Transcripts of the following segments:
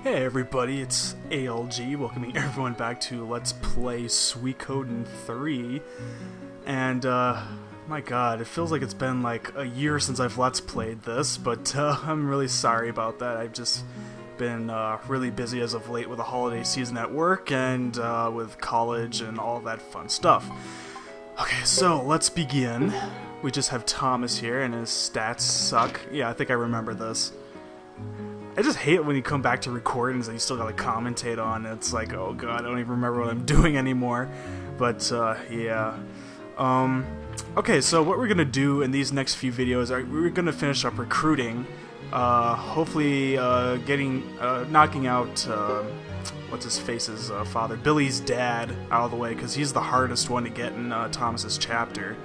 Hey everybody, it's ALG, welcoming everyone back to Let's Play Suikoden 3, and my god, it feels like it's been like a year since I've Let's Played this, but I'm really sorry about that. I've just been really busy as of late with the holiday season at work and with college and all that fun stuff. Okay, so let's begin. We just have Thomas here, and his stats suck. Yeah, I think I remember this. I just hate it when you come back to recordings and you still gotta commentate on it. It's like, oh god, I don't even remember what I'm doing anymore. But, yeah. Okay, so what we're gonna do in these next few videos, we're gonna finish up recruiting. Hopefully, knocking out, what's-his-face's father, Billy's dad, out of the way, because he's the hardest one to get in Thomas's chapter,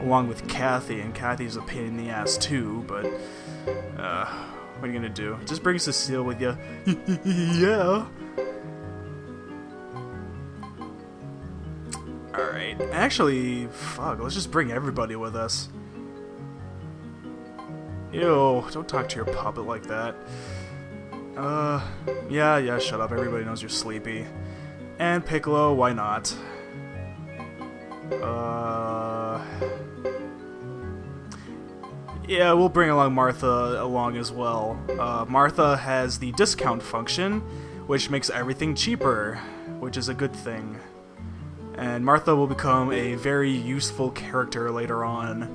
along with Kathy, and Kathy's a pain in the ass too, but, what are you gonna do? Just bring Cecile with you. Yeah. Alright. Actually, fuck, let's just bring everybody with us. Ew, don't talk to your puppet like that. Yeah, shut up. Everybody knows you're sleepy. And Piccolo, why not? Yeah, we'll bring along Martha along as well. Martha has the discount function, which makes everything cheaper, which is a good thing. And Martha will become a very useful character later on,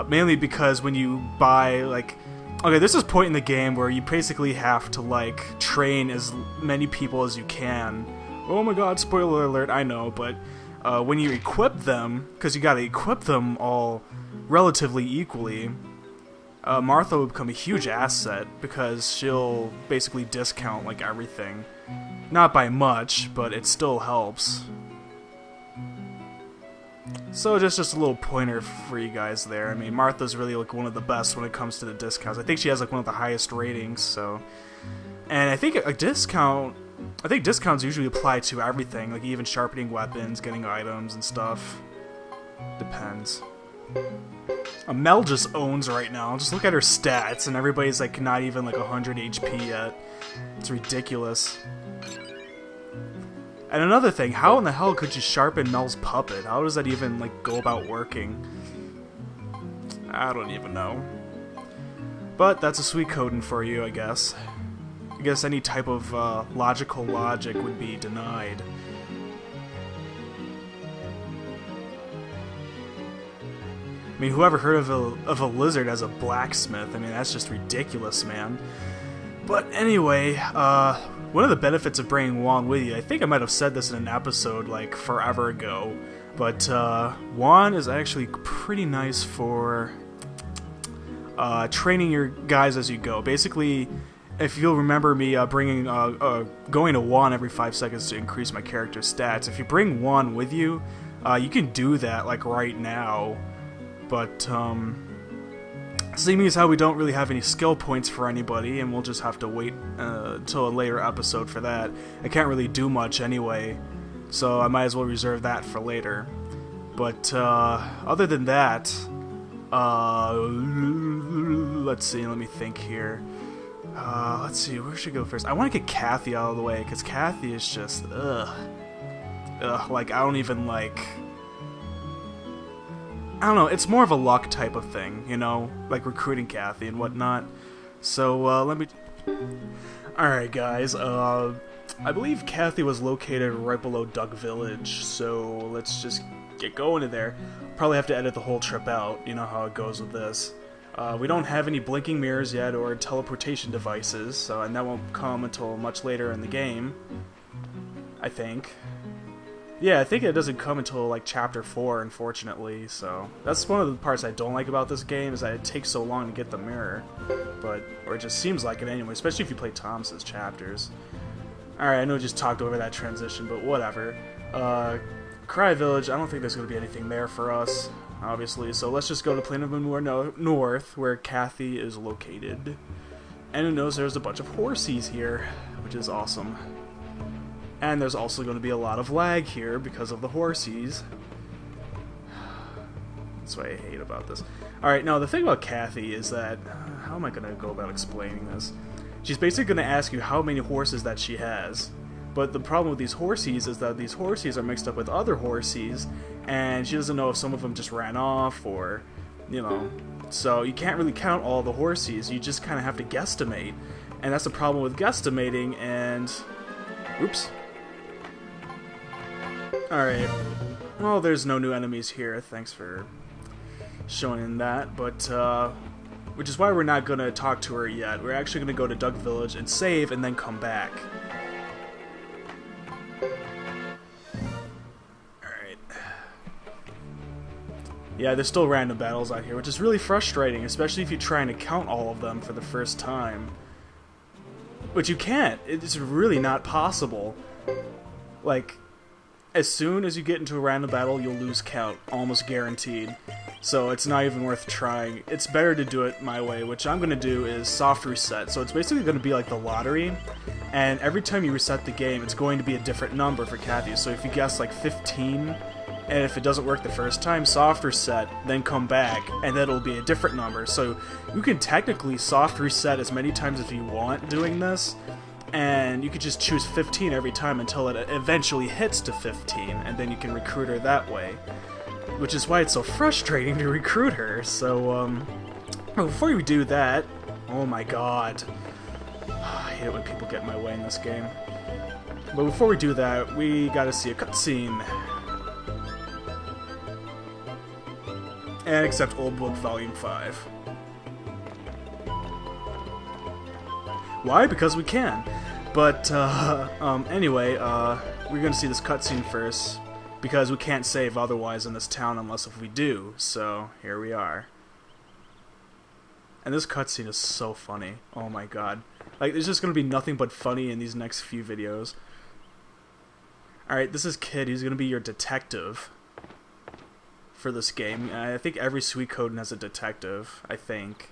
mainly because when you buy, like... Okay, there's this point in the game where you basically have to, like, train as many people as you can. Oh my god, spoiler alert, I know, but when you equip them, because you gotta equip them all relatively equally, Martha will become a huge asset because she'll basically discount like everything. Not by much, but it still helps. So just a little pointer for you guys there. I mean, Martha's really like one of the best when it comes to the discounts. I think she has like one of the highest ratings, so... And I think discounts usually apply to everything, like even sharpening weapons, getting items and stuff. Depends. Mel just owns right now. Just look at her stats, and everybody's like not even like 100 HP yet. It's ridiculous. And another thing, how in the hell could you sharpen Mel's puppet? How does that even like go about working? I don't even know. But that's a Suikoden for you, I guess. I guess any type of logical logic would be denied. I mean, whoever heard of a lizard as a blacksmith? I mean, that's just ridiculous, man. But anyway, one of the benefits of bringing Juan with you, I think I might have said this in an episode like forever ago, but Juan is actually pretty nice for training your guys as you go. Basically, if you'll remember me going to Juan every 5 seconds to increase my character's stats, if you bring Juan with you, you can do that like right now. But, seeing as how we don't really have any skill points for anybody, and we'll just have to wait until a later episode for that. I can't really do much anyway, so I might as well reserve that for later. But, other than that, let's see, let me think here. Let's see, where should I go first? I want to get Kathy out of the way, because Kathy is just, like, I don't even, like... I don't know, it's more of a luck type of thing, you know, like recruiting Kathy and whatnot. So, let me... Alright, guys, I believe Kathy was located right below Duck Village, so let's just get going in there. Probably have to edit the whole trip out, you know how it goes with this. We don't have any blinking mirrors yet or teleportation devices, so, and that won't come until much later in the game, I think. Yeah, I think it doesn't come until, like, Chapter 4, unfortunately, so... That's one of the parts I don't like about this game, is that it takes so long to get the mirror. But, or it just seems like it anyway, especially if you play Thomas's chapters. Alright, I know I just talked over that transition, but whatever. Cry Village, I don't think there's going to be anything there for us, obviously, so let's just go to Plain of Moor North, where Kathy is located. And who knows, there's a bunch of Horseys here, which is awesome. And there's also going to be a lot of lag here because of the Horseys. That's what I hate about this. Alright, now the thing about Kathy is that... how am I going to go about explaining this? she's basically going to ask you how many horses that she has. But the problem with these Horseys is that these Horseys are mixed up with other Horseys, and she doesn't know if some of them just ran off or, you know. So you can't really count all the Horseys, you just kind of have to guesstimate. And that's the problem with guesstimating, and... Oops. Alright. Well, there's no new enemies here, thanks for showing that, but, which is why we're not going to talk to her yet. We're actually going to go to Duck Village and save, and then come back. Yeah, there's still random battles out here, which is really frustrating, especially if you're trying to count all of them for the first time. But you can't. It's really not possible. Like, as soon as you get into a random battle, you'll lose count, almost guaranteed. So it's not even worth trying. It's better to do it my way, which I'm going to do is soft reset. So it's basically going to be like the lottery, and every time you reset the game, it's going to be a different number for Kathy. So if you guess like 15... and if it doesn't work the first time, soft reset, then come back, and then it'll be a different number. So you can technically soft reset as many times as you want doing this, and you could just choose 15 every time until it eventually hits to 15, and then you can recruit her that way. Which is why it's so frustrating to recruit her. So, before we do that... Oh my god. I hate it when people get in my way in this game. But before we do that, we gotta see a cutscene. And accept Old Book Volume 5. Why? Because we can. But, anyway, we're gonna see this cutscene first, because we can't save otherwise in this town unless if we do, so here we are. And this cutscene is so funny. Oh my god. Like, there's just gonna be nothing but funny in these next few videos. Alright, this is Kid, he's gonna be your detective for this game. I think every Suikoden has a detective, I think.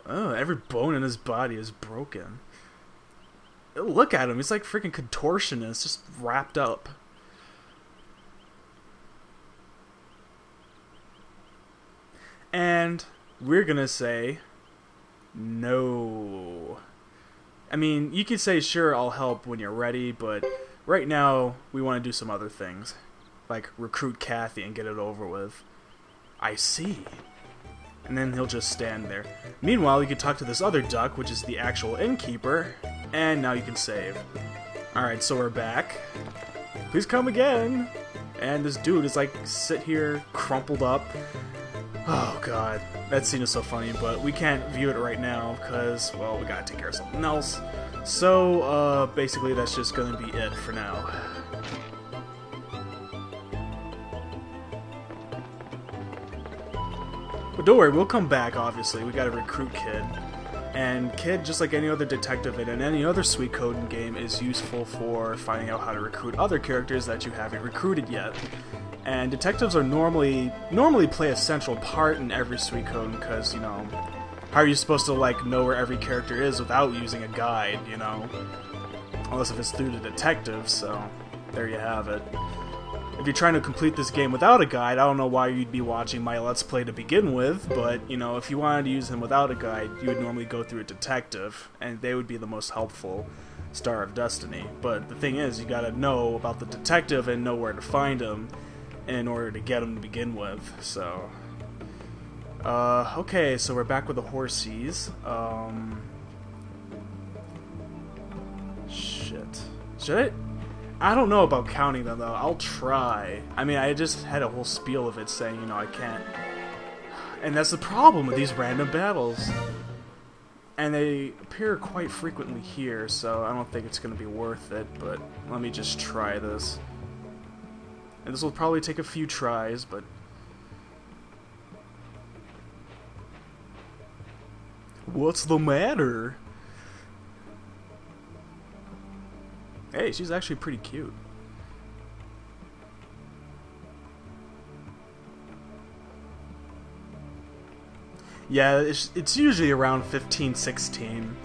Oh, every bone in his body is broken. Look at him, he's like freaking contortionist, just wrapped up. And we're gonna say no. I mean, you could say, sure, I'll help when you're ready, but right now, we want to do some other things. Like, recruit Kathy and get it over with. I see. And then he'll just stand there. Meanwhile, you can talk to this other duck, which is the actual innkeeper, and now you can save. Alright, so we're back. Please come again! And this dude is like, sit here, crumpled up. Oh god, that scene is so funny, but we can't view it right now because, well, we gotta take care of something else. So, basically that's just gonna be it for now. But don't worry, we'll come back, obviously. We gotta recruit Kid. And Kid, just like any other detective in any other Suikoden game, is useful for finding out how to recruit other characters that you haven't recruited yet. And detectives are normally play a central part in every Suikoden because, you know, how are you supposed to, like, know where every character is without using a guide, you know? Unless if it's through the detective, so there you have it. If you're trying to complete this game without a guide, I don't know why you'd be watching my Let's Play to begin with, but, you know, if you wanted to use him without a guide, you would normally go through a detective, and they would be the most helpful Star of Destiny. But the thing is, you gotta know about the detective and know where to find him in order to get him to begin with, so... okay, so we're back with the Horseys. Shit. Should I don't know about counting them, though. I'll try. I mean, I just had a whole spiel of it saying, you know, I can't... And that's the problem with these random battles. And they appear quite frequently here, so I don't think it's going to be worth it, but let me just try this. And this will probably take a few tries, but... What's the matter? Hey, she's actually pretty cute. Yeah, it's usually around 15, 16.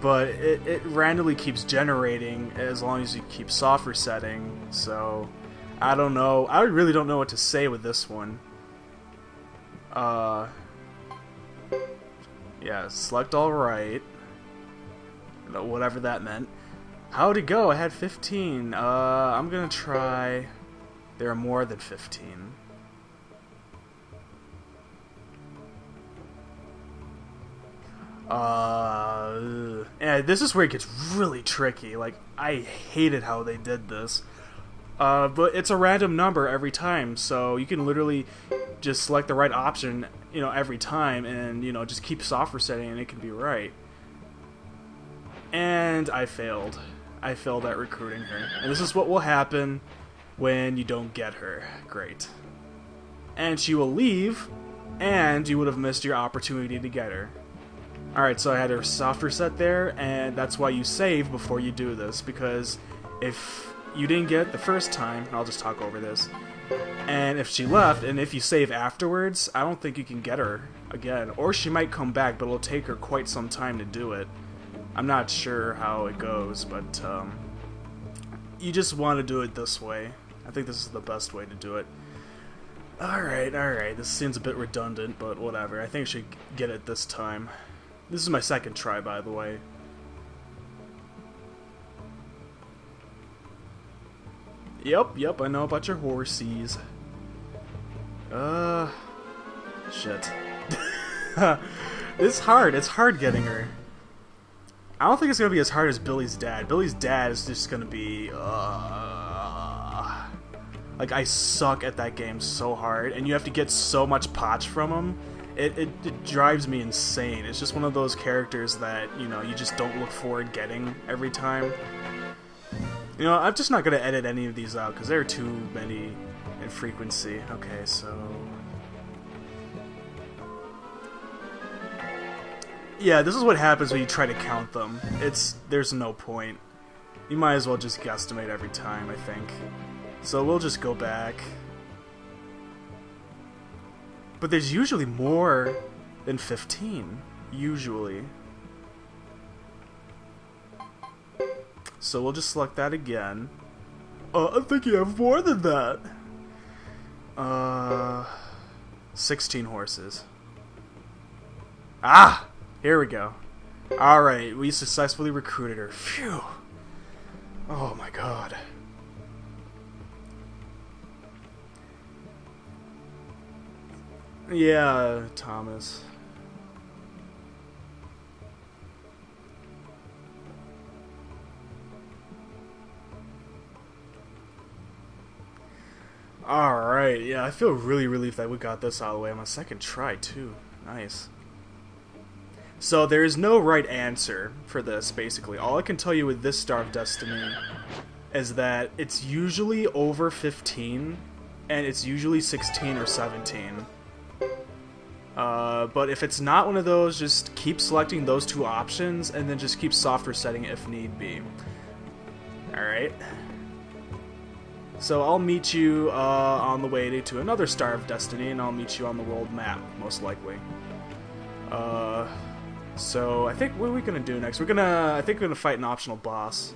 But it randomly keeps generating as long as you keep soft resetting, so... I don't know. I really don't know what to say with this one. Uh, yeah, select all right. Whatever that meant. How'd it go? I had 15. I'm gonna try... There are more than 15. Yeah, this is where it gets really tricky. Like, I hated how they did this. But it's a random number every time, so you can literally just select the right option, you know, every time, and, you know, just keep software setting and it can be right. And I failed. I failed at recruiting her. And this is what will happen when you don't get her. Great. And she will leave, and you would have missed your opportunity to get her. Alright, so I had her software set there, and that's why you save before you do this, because if you didn't get it the first time, I'll just talk over this, and if she left, and if you save afterwards, I don't think you can get her again. Or she might come back, but it'll take her quite some time to do it. I'm not sure how it goes, but you just want to do it this way. I think this is the best way to do it. Alright, this seems a bit redundant, but whatever. I think I should get it this time. This is my second try, by the way. Yep, I know about your Horseys. Shit. It's hard getting her. I don't think it's gonna be as hard as Billy's dad. Billy's dad is just gonna be, like, I suck at that game so hard, and you have to get so much potch from him. It drives me insane. It's just one of those characters that, you know, you just don't look forward getting every time. You know, I'm just not going to edit any of these out, because there are too many in frequency. Okay, so... Yeah, this is what happens when you try to count them. There's no point. You might as well just guesstimate every time, I think. So we'll just go back. But there's usually more than 15. Usually. So we'll just select that again. I think you have more than that. 16 horses. Ah! Here we go. Alright, we successfully recruited her. Phew. Oh my god. Yeah, Thomas. Alright, yeah, I feel really relieved that we got this out of the way on my second try, too. Nice. So, there is no right answer for this, basically. All I can tell you with this Star of Destiny is that it's usually over 15, and it's usually 16 or 17. But if it's not one of those, just keep selecting those two options, and then just keep software setting if need be. Alright. So I'll meet you on the way to another Star of Destiny, and I'll meet you on the world map, most likely. So I think, what are we gonna do next? I think we're gonna fight an optional boss.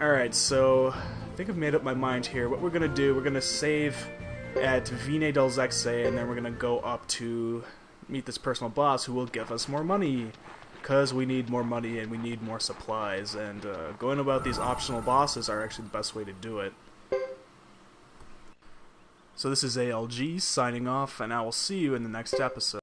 Alright, so I think I've made up my mind here. What we're gonna do, we're gonna save at Vine del Zexe, and then we're gonna go up to meet this personal boss who will give us more money, because we need more money and we need more supplies, and going about these optional bosses are actually the best way to do it. So this is ALG signing off, and I will see you in the next episode.